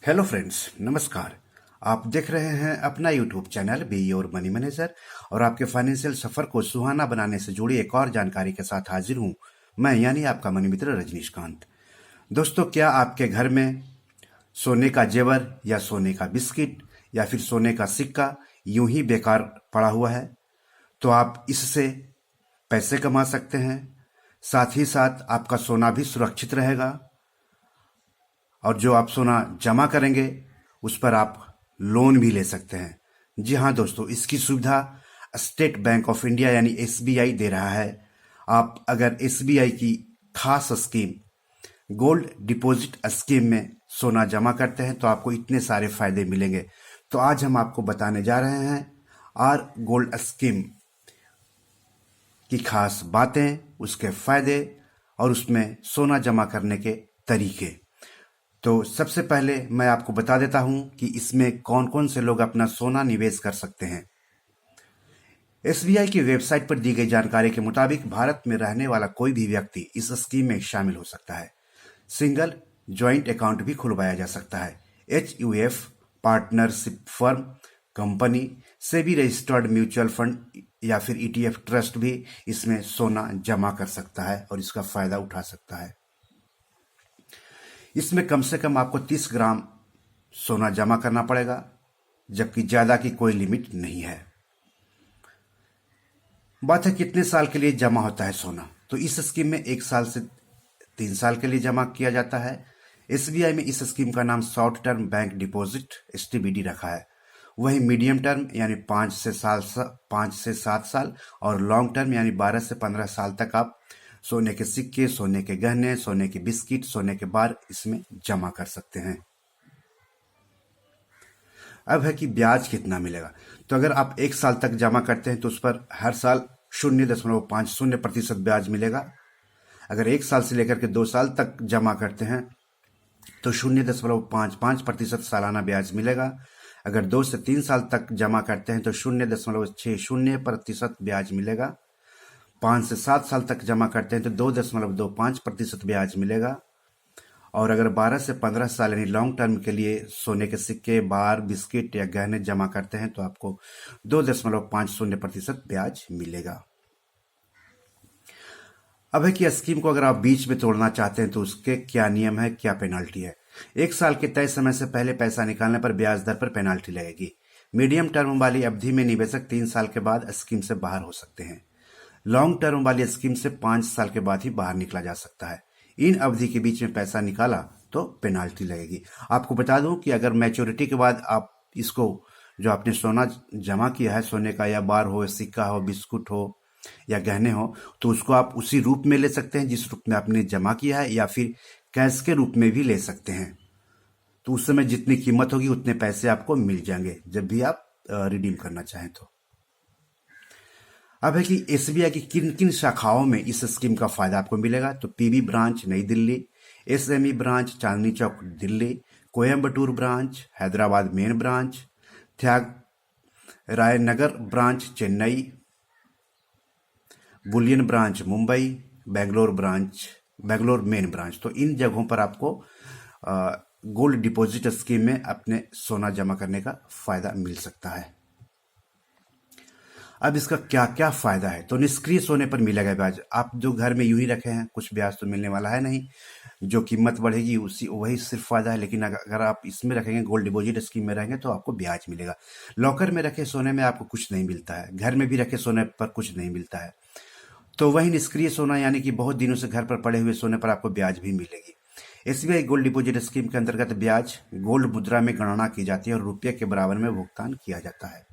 Hello friends, नमस्कार। आप देख रहे हैं अपना YouTube channel be your money manager और आपके फाइनेंशियल सफर को सुहाना बनाने से जुड़ी एक और जानकारी के साथ हाजिर हूं। मैं यानी आपका मनी मित्र रजनीशकांत। दोस्तों, क्या आपके घर में सोने का जेवर या सोने का बिस्किट या फिर सोने का सिक्का यूं ही बेकार पड़ा हुआ है? तो आप इससे पैसे कमा सकते हैं। साथ ही साथ आपका सोना भी सुरक्षित रहेगा और जो आप सोना जमा करेंगे उस पर आप लोन भी ले सकते हैं। जी हाँ दोस्तों, इसकी सुविधा स्टेट बैंक ऑफ इंडिया यानी एसबीआई दे रहा है। आप अगर एसबीआई की खास स्कीम गोल्ड डिपॉजिट स्कीम में सोना जमा करते हैं तो आपको इतने सारे फायदे मिलेंगे। तो आज हम आपको बताने जा रहे हैं आर गोल्ड स्कीम की खास बातें, उसके फायदे और उसमें सोना जमा करने के तरीके। तो सबसे पहले मैं आपको बता देता हूं कि इसमें कौन कौन से लोग अपना सोना निवेश कर सकते हैं। एसबीआई की वेबसाइट पर दी गई जानकारी के मुताबिक भारत में रहने वाला कोई भी व्यक्ति इस स्कीम में शामिल हो सकता है। सिंगल ज्वाइंट अकाउंट भी खुलवाया जा सकता है। HUF, partnership firm, company, SEBI registered mutual fund या फिर ईटीएफ ट्रस्ट भी इसमें सोना जमा कर सकता है और इसका फायदा उठा सकता है। इसमें कम से कम आपको 30 ग्राम सोना जमा करना पड़ेगा, जबकि ज्यादा की कोई लिमिट नहीं है। बात है कितने साल के लिए जमा होता है सोना। तो इस स्कीम में 1 साल से 3 साल के लिए जमा किया जाता है। एसबीआई में इस स्कीम का नाम शॉर्ट टर्म बैंक डिपॉजिट एसटीबीडी रखा है। वहीं मीडियम टर्म यानी 5 से 7 साल और लॉन्ग टर्म यानी 12 से 15 साल तक आप सोने के सिक्के, सोने के गहने, सोने के बिस्किट, सोने के बार इसमें जमा कर सकते हैं। अब है कि ब्याज कितना मिलेगा। तो अगर आप 1 साल तक जमा करते हैं तो उस पर हर साल 0.50% ब्याज मिलेगा। अगर 1 साल से लेकर के 2 साल तक जमा करते हैं तो 0.55% सालाना ब्याज मिलेगा। अगर 2 से 3 साल तक जमा करते हैं तो 0.60% ब्याज मिलेगा। 5 से 7 साल तक जमा करते हैं तो 2.25% ब्याज मिलेगा। और अगर 12 से 15 साल यानी लॉन्ग टर्म के लिए सोने के सिक्के, बार, बिस्किट या गहने जमा करते हैं तो आपको 2.50% ब्याज मिलेगा। अब है कि स्कीम को अगर आप बीच में तोड़ना चाहते हैं तो उसके क्या नियम है, क्या पेनाल्टी है। 1 साल के तय समय से पहले पैसा निकालने पर ब्याज दर पर पेनाल्टी लगेगी। मीडियम टर्म वाली अवधि में निवेशक 3 साल के बाद स्कीम से बाहर हो सकते हैं। लॉन्ग टर्म वाली स्कीम से 5 साल के बाद ही बाहर निकला जा सकता है। इन अवधि के बीच में पैसा निकाला तो पेनाल्टी लगेगी। आपको बता दूं कि अगर मैच्योरिटी के बाद आप इसको, जो आपने सोना जमा किया है, सोने का या बार हो, सिक्का हो, बिस्कुट हो या गहने हो, तो उसको आप उसी रूप में ले सकते हैं जिस रूप में आपने जमा किया है, या फिर कैश के रूप में भी ले सकते हैं। तो उस समय जितनी कीमत होगी उतने पैसे आपको मिल जाएंगे जब भी आप रिडीम करना चाहें तो। अब है कि एसबीआई की किन किन शाखाओं में इस स्कीम का फायदा आपको मिलेगा। तो PB branch New Delhi, SME branch Chandni Chowk Delhi, Coimbatore branch, Hyderabad main branch, Rainagar branch Chennai, bullion branch Mumbai, Bangalore main branch. तो इन जगहों पर आपको गोल्ड डिपॉजिट स्कीम में अपने सोना जमा करने का फायदा मिल सकता है। अब इसका क्या क्या फायदा है। तो निष्क्रिय सोने पर मिलेगा ब्याज। आप जो घर में यूं ही रखे हैं, कुछ ब्याज तो मिलने वाला है नहीं। जो कीमत बढ़ेगी उसी वही सिर्फ फायदा है। लेकिन अगर आप इसमें रखेंगे, गोल्ड डिपॉजिट स्कीम में रहेंगे, तो आपको ब्याज मिलेगा। लॉकर में रखे सोने में आपको कुछ नहीं मिलता है, घर में भी रखे सोने पर कुछ नहीं मिलता है। तो वही निष्क्रिय सोना यानी कि बहुत दिनों से घर पर पड़े हुए सोने पर आपको ब्याज भी मिलेगी। एसबीआई गोल्ड डिपॉजिट स्कीम के अंतर्गत ब्याज गोल्ड मुद्रा में गणना की जाती है और रुपये के बराबर में भुगतान किया जाता है।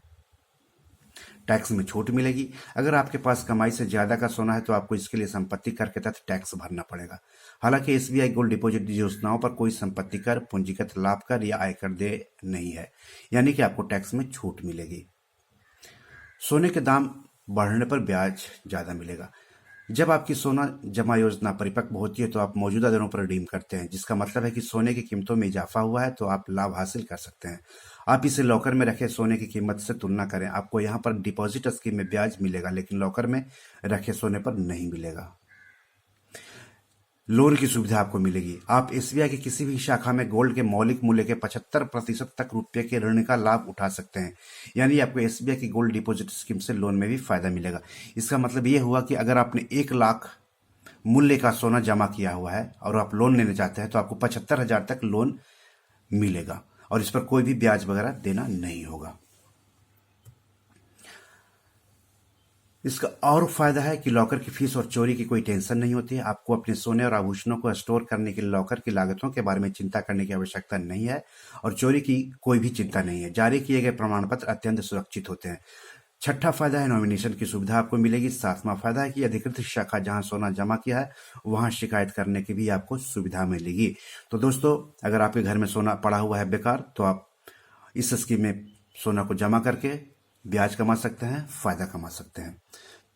टैक्स में छूट मिलेगी। अगर आपके पास कमाई से ज्यादा का सोना है तो आपको इसके लिए संपत्ति कर के तहत टैक्स भरना पड़ेगा। हालांकि एसबीआई गोल्ड डिपॉजिट योजनाओं पर कोई संपत्ति कर, पूंजीगत लाभ कर या आयकर दे नहीं है, यानी कि आपको टैक्स में छूट मिलेगी। सोने के दाम बढ़ने पर ब्याज ज्यादा मिलेगा। जब आपकी सोना जमा योजना परिपक्व होती है तो आप मौजूदा दरों पर रिडीम करते हैं, जिसका मतलब है कि सोने की कीमतों में इजाफा हुआ है तो आप लाभ हासिल कर सकते हैं। आप इसे लॉकर में रखे सोने की कीमत से तुलना करें। आपको यहाँ पर डिपॉजिट स्कीम में ब्याज मिलेगा, लेकिन लॉकर में रखे सोने पर नहीं मिलेगा। लोन की सुविधा आपको मिलेगी। आप एसबीआई की किसी भी शाखा में गोल्ड के मौलिक मूल्य के 75% तक रुपये के ऋण का लाभ उठा सकते हैं। यानी आपको एसबीआई की गोल्ड डिपॉजिट स्कीम से लोन में भी फायदा मिलेगा। इसका मतलब ये हुआ कि अगर आपने 1 लाख मूल्य का सोना जमा किया हुआ है और आप लोन लेना चाहते हैं तो आपको 75,000 तक लोन मिलेगा और इस पर कोई भी ब्याज वगैरह देना नहीं होगा। इसका और फायदा है कि लॉकर की फीस और चोरी की कोई टेंशन नहीं होती है। आपको अपने सोने और आभूषणों को स्टोर करने के लिए लॉकर की लागतों के बारे में चिंता करने की आवश्यकता नहीं है और चोरी की कोई भी चिंता नहीं है। जारी किए गए प्रमाण पत्र अत्यंत सुरक्षित होते हैं। छठा फायदा है नॉमिनेशन की सुविधा आपको मिलेगी। सातवां फायदा है कि अधिकृत शाखा जहां सोना जमा किया है वहां शिकायत करने की भी आपको सुविधा मिलेगी। तो दोस्तों, अगर आपके घर में सोना पड़ा हुआ है बेकार, तो आप इस स्कीम में सोना को जमा करके ब्याज कमा सकते हैं, फायदा कमा सकते हैं।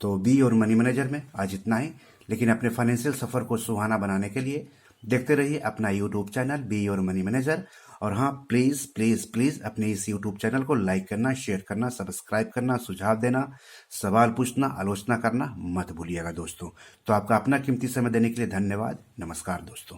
तो बी और मनी मैनेजर में आज इतना ही, लेकिन अपने फाइनेंशियल सफर को सुहाना बनाने के लिए देखते रहिए अपना यूट्यूब चैनल बी और मनी मैनेजर। और हाँ, प्लीज प्लीज प्लीज अपने इस यूट्यूब चैनल को लाइक करना, शेयर करना, सब्सक्राइब करना, सुझाव देना, सवाल पूछना, आलोचना करना मत भूलिएगा दोस्तों। तो आपका अपना कीमती समय देने के लिए धन्यवाद। नमस्कार दोस्तों।